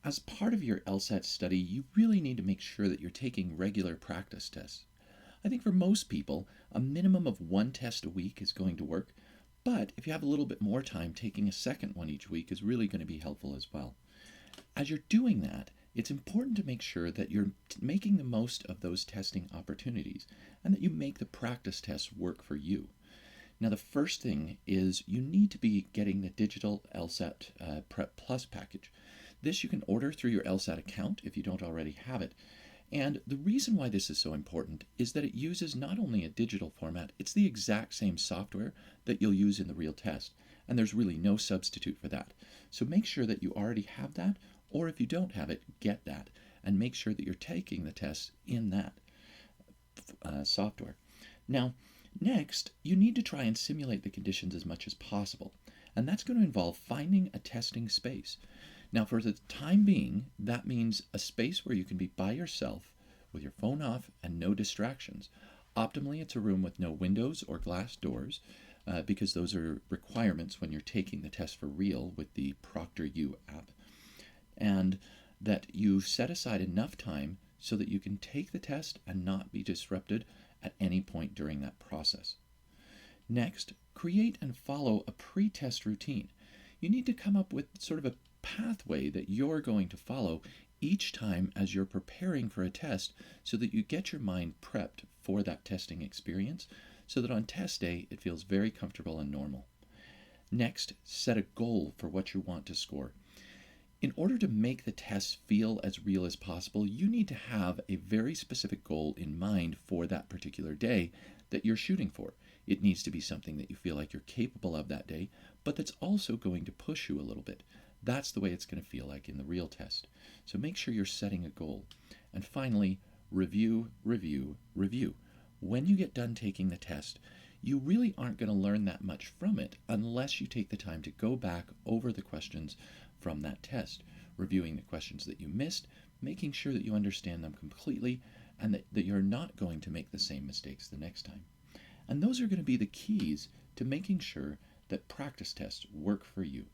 As part of your LSAT study, you really need to make sure that you're taking regular practice tests. I think for most people, a minimum of one test a week is going to work, but if you have a little bit more time, taking a second one each week is really going to be helpful as well. As you're doing that, it's important to make sure that you're making the most of those testing opportunities and that you make the practice tests work for you. Now, the first thing is you need to be getting the digital LSAT Prep Plus package. This you can order through your LSAT account if you don't already have it. And the reason why this is so important is that it uses not only a digital format, it's the exact same software that you'll use in the real test. And there's really no substitute for that. So make sure that you already have that, or if you don't have it, get that. And make sure that you're taking the test in that software. Now, next, you need to try and simulate the conditions as much as possible. And that's going to involve finding a testing space. Now, for the time being, that means a space where you can be by yourself with your phone off and no distractions. Optimally, it's a room with no windows or glass doors because those are requirements when you're taking the test for real with the ProctorU app. And that you set aside enough time so that you can take the test and not be disrupted at any point during that process. Next, create and follow a pre-test routine. You need to come up with sort of a pathway that you're going to follow each time as you're preparing for a test so that you get your mind prepped for that testing experience so that on test day it feels very comfortable and normal. Next, set a goal for what you want to score. In order to make the tests feel as real as possible, you need to have a very specific goal in mind for that particular day that you're shooting for. It needs to be something that you feel like you're capable of that day, but that's also going to push you a little bit. That's the way it's going to feel like in the real test. So make sure you're setting a goal. And finally, review, review, review. When you get done taking the test, you really aren't going to learn that much from it unless you take the time to go back over the questions from that test, reviewing the questions that you missed, making sure that you understand them completely, and that you're not going to make the same mistakes the next time. And those are going to be the keys to making sure that practice tests work for you.